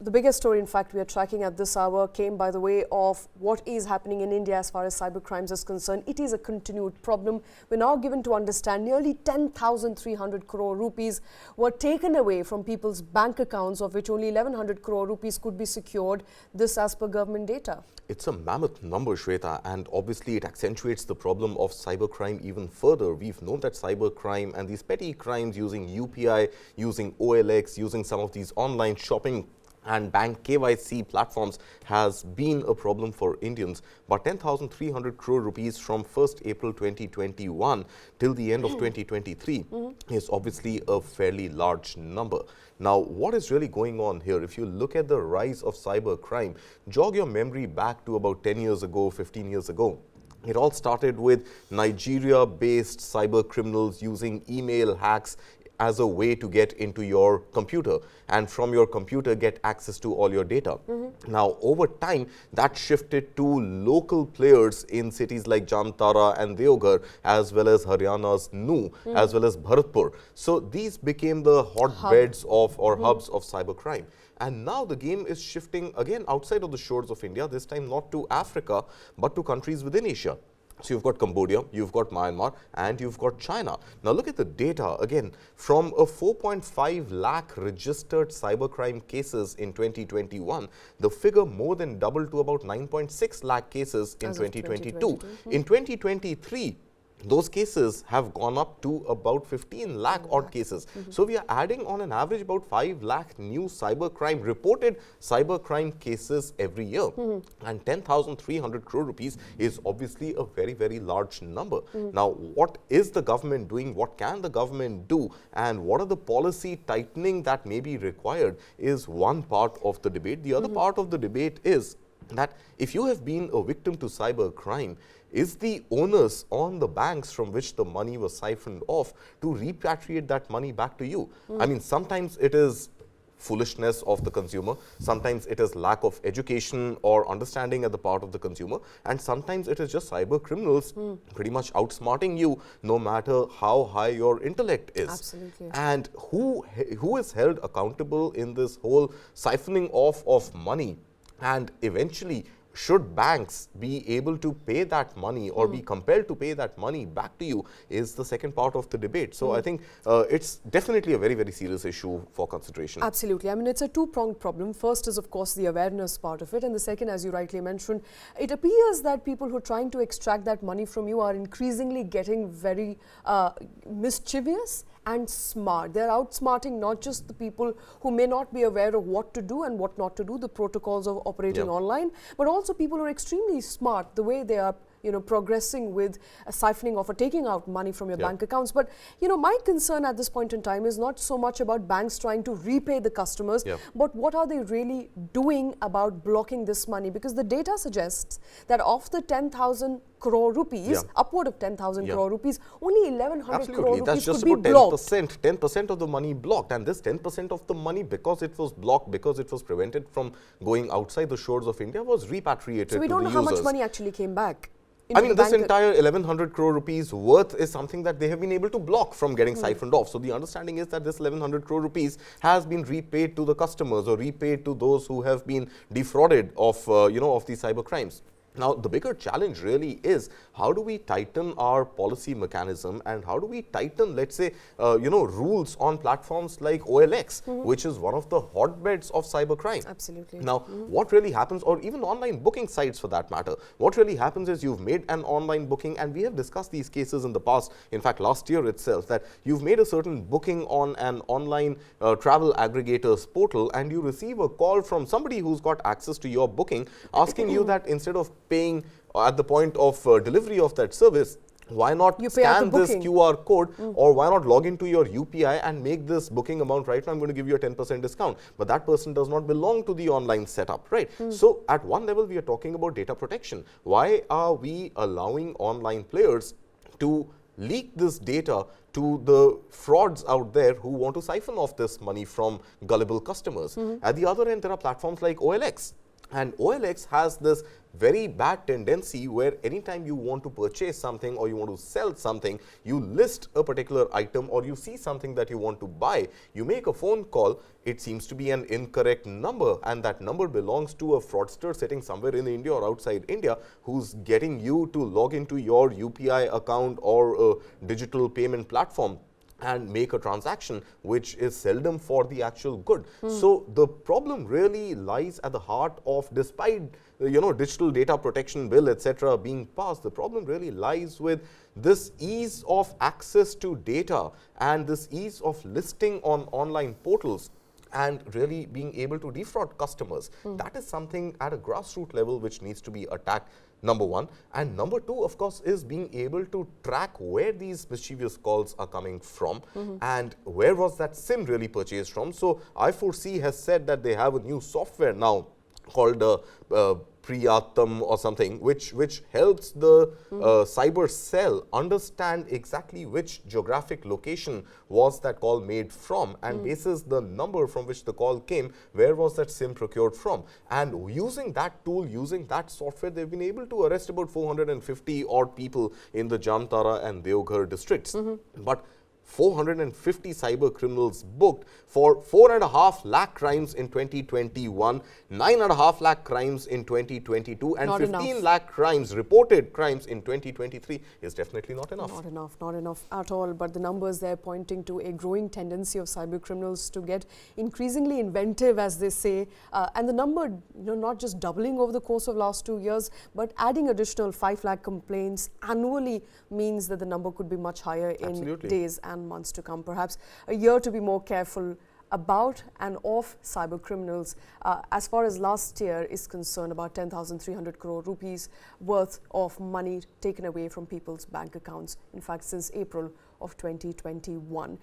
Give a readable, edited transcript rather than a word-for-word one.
The biggest story, in fact, we are tracking at this hour came by the way of what is happening in India as far as cybercrimes is concerned. It is a continued problem. We're now given to understand nearly 10,300 crore rupees were taken away from people's bank accounts, of which only 1,100 crore rupees could be secured. This as per government data. It's a mammoth number, Shweta, and obviously it accentuates the problem of cybercrime even further. We've known that cybercrime and these petty crimes using UPI, using OLX, using some of these online shopping and bank KYC platforms has been a problem for Indians. But 10,300 crore rupees from 1st April 2021 till the end of 2023 is obviously a fairly large number. Now, what is really going on here? If you look at the rise of cybercrime, jog your memory back to about 10 years ago, 15 years ago. It all started with Nigeria-based cyber criminals using email hacks as a way to get into your computer and from your computer get access to all your data. Now, over time, that shifted to local players in cities like Jamtara and Deoghar, as well as Haryana's Nu, as well as Bharatpur. So these became the hotbeds of or hubs of cybercrime. And now the game is shifting again outside of the shores of India, this time not to Africa, but to countries within Asia. So you've got Cambodia, you've got Myanmar, and you've got China. Now look at the data again. From a 4.5 lakh registered cybercrime cases in 2021, the figure more than doubled to about 9.6 lakh cases in 2022. In 2023, those cases have gone up to about 15 lakh odd cases. So we are adding on an average about 5 lakh new reported cybercrime cases every year. And 10,300 crore rupees is obviously a very, very large number. Now, what is the government doing? What can the government do? And what are the policy tightening that may be required is one part of the debate. The other part of the debate is that if you have been a victim to cybercrime, is the onus on the banks from which the money was siphoned off to repatriate that money back to you? I mean, sometimes it is foolishness of the consumer, sometimes it is lack of education or understanding at the part of the consumer, and sometimes it is just cyber criminals pretty much outsmarting you no matter how high your intellect is. Absolutely. And who is held accountable in this whole siphoning off of money? And eventually, should banks be able to pay that money or be compelled to pay that money back to you is the second part of the debate. So I think it's definitely a very, very serious issue for consideration. Absolutely. I mean, it's a two-pronged problem. First is, of course, the awareness part of it. And the second, as you rightly mentioned, it appears that people who are trying to extract that money from you are increasingly getting very mischievous and smart. They're outsmarting not just the people who may not be aware of what to do and what not to do, the protocols of operating online, but also people who are extremely smart, the way they are progressing with siphoning off or taking out money from your bank accounts. But, my concern at this point in time is not so much about banks trying to repay the customers, but what are they really doing about blocking this money? Because the data suggests that of the 10,000 crore rupees, upward of 10,000 crore rupees, only 1,100 crore rupees that's just could be about blocked. 10% of the money blocked. And this 10% of the money, because it was blocked, because it was prevented from going outside the shores of India, was repatriated to the users. So we don't know how much money actually came back. I mean, this entire 1,100 crore rupees worth is something that they have been able to block from getting siphoned off. So the understanding is that this 1,100 crore rupees has been repaid to the customers or repaid to those who have been defrauded of, of these cyber crimes. Now, the bigger challenge really is how do we tighten our policy mechanism and how do we tighten, let's say, rules on platforms like OLX, which is one of the hotbeds of cybercrime. Absolutely. Now, what really happens, or even online booking sites for that matter, what really happens is you've made an online booking, and we have discussed these cases in the past, in fact, last year itself, that you've made a certain booking on an online travel aggregator's portal, and you receive a call from somebody who's got access to your booking, asking you that instead of paying at the point of delivery of that service, why not scan this QR code or why not log into your UPI and make this booking amount right now? I'm going to give you a 10% discount. But that person does not belong to the online setup, right? So at one level, we are talking about data protection. Why are we allowing online players to leak this data to the frauds out there who want to siphon off this money from gullible customers? At the other end, there are platforms like OLX. And OLX has this very bad tendency where anytime you want to purchase something or you want to sell something, you list a particular item or you see something that you want to buy, you make a phone call, it seems to be an incorrect number, and that number belongs to a fraudster sitting somewhere in India or outside India who's getting you to log into your UPI account or a digital payment platform and make a transaction which is seldom for the actual good. So the problem really lies at the heart of, despite digital data protection bill etc. being passed, the problem really lies with this ease of access to data and this ease of listing on online portals and really being able to defraud customers. That is something at a grassroots level which needs to be attacked, number one. And number two, of course, is being able to track where these mischievous calls are coming from and where was that SIM really purchased from. So I4C has said that they have a new software now called Priyatam or something, which helps the cyber cell understand exactly which geographic location was that call made from, and basis the number from which the call came, where was that SIM procured from. And using that tool, using that software, they've been able to arrest about 450 odd people in the Jamtara and Deoghar districts. But 450 cyber criminals booked for 4.5 lakh crimes in 2021, 9.5 lakh crimes in 2022, and 15 lakh crimes, reported crimes in 2023 is definitely not enough. Not enough at all. But the numbers there pointing to a growing tendency of cyber criminals to get increasingly inventive, as they say, and the number not just doubling over the course of last 2 years, but adding additional 5 lakh complaints annually means that the number could be much higher in days and months to come. Perhaps a year to be more careful about and of cyber criminals. As far as last year is concerned, about 10,300 crore rupees worth of money taken away from people's bank accounts. In fact, since April of 2021.